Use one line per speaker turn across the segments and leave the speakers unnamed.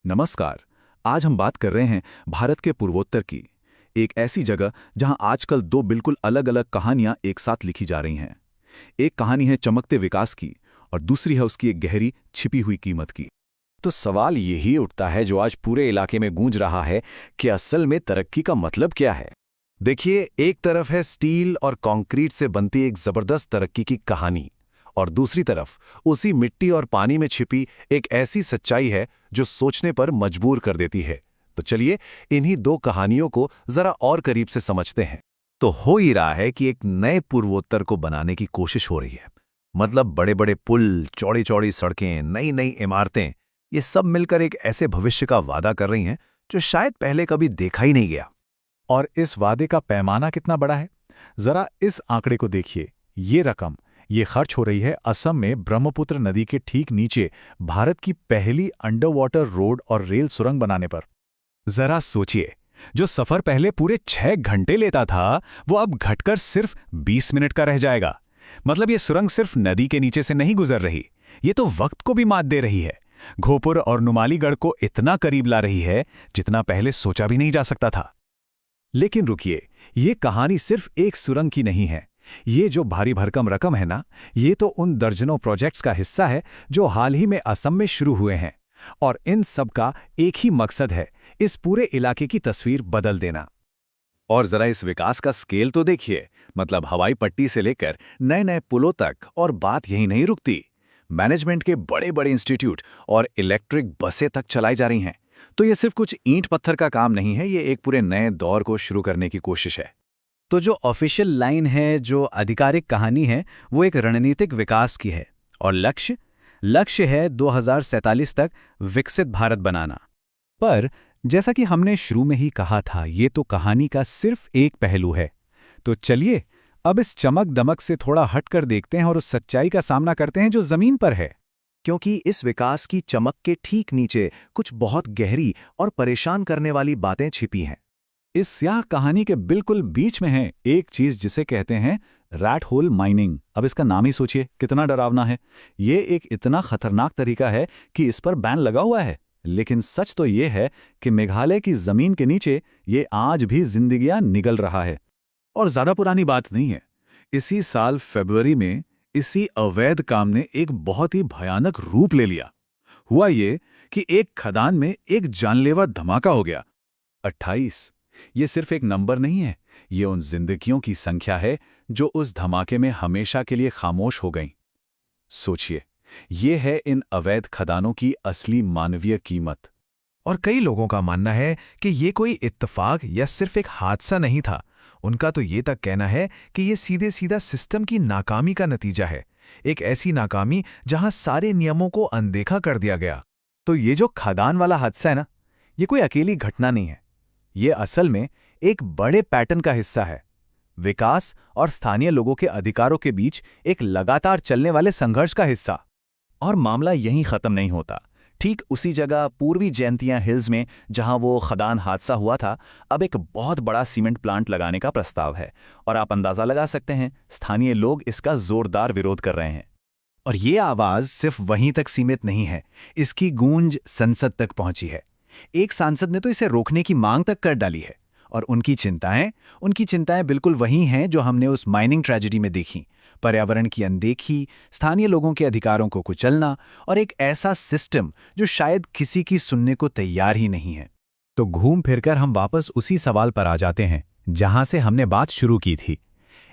नमस्कार। आज हम बात कर रहे हैं भारत के पूर्वोत्तर की, एक ऐसी जगह जहां आजकल दो बिल्कुल अलग-अलग कहानियां एक साथ लिखी जा रही हैं। एक कहानी है चमकते विकास की और दूसरी है उसकी एक गहरी छिपी हुई कीमत की।
तो सवाल यही उठता है जो आज पूरे इलाके में गूंज रहा है कि असल में तरक्की का मतलब क्या है।
देखिए, एक तरफ है स्टील और कंक्रीट से बनती एक जबरदस्त तरक्की की कहानी, और दूसरी तरफ उसी मिट्टी और पानी में छिपी एक ऐसी सच्चाई है जो सोचने पर मजबूर कर देती है। तो चलिए इन्हीं दो कहानियों को जरा और करीब से समझते हैं। तो हो ही रहा है कि एक नए पूर्वोत्तर को बनाने की कोशिश हो रही है। मतलब बड़े बड़े पुल, चौड़ी चौड़ी सड़कें, नई नई इमारतें, ये सब मिलकर एक ऐसे भविष्य का वादा कर रही हैं जो शायद पहले कभी देखा ही नहीं गया।
और इस वादे का पैमाना कितना बड़ा है? जरा इस आंकड़े को देखिए। ये रकम, ये खर्च हो रही है असम में ब्रह्मपुत्र नदी के ठीक नीचे भारत की पहली अंडर वाटर रोड और रेल सुरंग बनाने पर।
जरा सोचिए, जो सफर पहले पूरे 6 घंटे लेता था वो अब घटकर सिर्फ 20 मिनट का रह जाएगा। मतलब ये सुरंग सिर्फ नदी के नीचे से नहीं गुजर रही, ये तो वक्त को भी मात दे रही है। घोपुर और नुमालीगढ़ को इतना करीब ला रही है जितना पहले सोचा भी नहीं जा सकता था। लेकिन रुकिए, ये कहानी सिर्फ एक सुरंग की नहीं है। ये जो भारी भरकम रकम है ना, ये तो उन दर्जनों प्रोजेक्ट्स का हिस्सा है जो हाल ही में असम में शुरू हुए हैं। और इन सब का एक ही मकसद है, इस पूरे इलाके की तस्वीर बदल देना।
और जरा इस विकास का स्केल तो देखिए। मतलब हवाई पट्टी से लेकर नए नए पुलों तक, और बात यही नहीं रुकती। मैनेजमेंट के बड़े बड़े इंस्टीट्यूट और इलेक्ट्रिक बसें तक चलाई जा रही हैं। तो ये सिर्फ कुछ ईंट पत्थर का काम नहीं है, ये एक पूरे नए दौर को शुरू करने की कोशिश है।
तो जो ऑफिशियल लाइन है, जो आधिकारिक कहानी है, वो एक रणनीतिक विकास की है। और लक्ष्य है 2047 तक विकसित भारत बनाना।
पर जैसा कि हमने शुरू में ही कहा था, ये तो कहानी का सिर्फ एक पहलू है। तो चलिए अब इस चमक दमक से थोड़ा हटकर देखते हैं और उस सच्चाई का सामना करते हैं जो जमीन पर है।
क्योंकि इस विकास की चमक के ठीक नीचे कुछ बहुत गहरी और परेशान करने वाली बातें छिपी हैं।
इस स्याह कहानी के बिल्कुल बीच में है एक चीज जिसे कहते हैं रैट होल माइनिंग। अब इसका नाम ही सोचिए कितना डरावना है। ये एक इतना खतरनाक तरीका है कि इस पर बैन लगा हुआ है। लेकिन सच तो ये है कि मेघालय की जमीन के नीचे ये आज भी जिंदगियां निगल रहा है। और ज्यादा पुरानी बात नहीं है। इसी साल फरवरी में इसी अवैध काम ने एक बहुत ही भयानक रूप ले लिया। हुआ ये कि एक खदान में एक जानलेवा धमाका हो गया। 28। ये सिर्फ एक नंबर नहीं है, ये उन जिंदगियों की संख्या है जो उस धमाके में हमेशा के लिए खामोश हो गईं। सोचिए, ये है इन अवैध खदानों की असली मानवीय कीमत।
और कई लोगों का मानना है कि ये कोई इत्तेफाक या सिर्फ एक हादसा नहीं था। उनका तो ये तक कहना है कि ये सीधे सीधा सिस्टम की नाकामी का नतीजा है। एक ऐसी नाकामी जहां सारे नियमों को अनदेखा कर दिया गया।
तो ये जो खदान वाला हादसा है ना, ये कोई अकेली घटना नहीं है। ये असल में एक बड़े पैटर्न का हिस्सा है। विकास और स्थानीय लोगों के अधिकारों के बीच एक लगातार चलने वाले संघर्ष का हिस्सा। और मामला यहीं खत्म नहीं होता। ठीक उसी जगह पूर्वी जैंतिया हिल्स में जहां वो खदान हादसा हुआ था, अब एक बहुत बड़ा सीमेंट प्लांट लगाने का प्रस्ताव है। और आप अंदाजा लगा सकते हैं, स्थानीय लोग इसका जोरदार विरोध कर रहे हैं। और ये आवाज सिर्फ वहीं तक सीमित नहीं है, इसकी गूंज संसद तक पहुंची है। एक सांसद ने तो इसे रोकने की मांग तक कर डाली है। और उनकी चिंताएं बिल्कुल वही हैं जो हमने उस माइनिंग ट्रेजेडी में देखी। पर्यावरण की अनदेखी, स्थानीय लोगों के अधिकारों को कुचलना और एक ऐसा सिस्टम जो शायद किसी की सुनने को तैयार ही नहीं है। तो घूम फिरकर हम वापस उसी सवाल पर आ जाते हैं जहां से हमने बात शुरू की थी।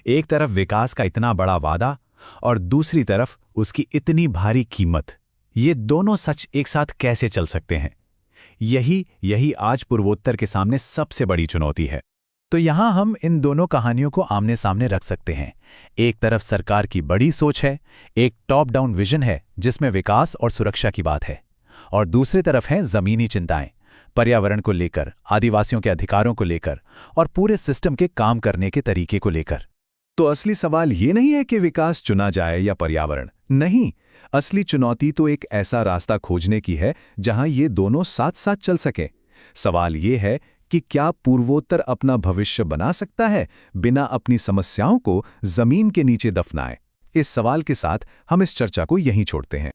एक तरफ विकास का इतना बड़ा वादा और दूसरी तरफ उसकी इतनी भारी कीमत। ये दोनों सच एक साथ कैसे चल सकते हैं? यही आज पूर्वोत्तर के सामने सबसे बड़ी चुनौती है। तो यहां हम इन दोनों कहानियों को आमने सामने रख सकते हैं। एक तरफ सरकार की बड़ी सोच है, एक टॉप डाउन विजन है जिसमें विकास और सुरक्षा की बात है, और दूसरी तरफ हैं जमीनी चिंताएं, पर्यावरण को लेकर, आदिवासियों के अधिकारों को लेकर और पूरे सिस्टम के काम करने के तरीके को लेकर। तो असली सवाल ये नहीं है कि विकास चुना जाए या पर्यावरण, नहीं। असली चुनौती तो एक ऐसा रास्ता खोजने की है जहां ये दोनों साथ साथ चल सके। सवाल ये है कि क्या पूर्वोत्तर अपना भविष्य बना सकता है बिना अपनी समस्याओं को जमीन के नीचे दफनाए? इस सवाल के साथ हम इस चर्चा को यहीं छोड़ते हैं।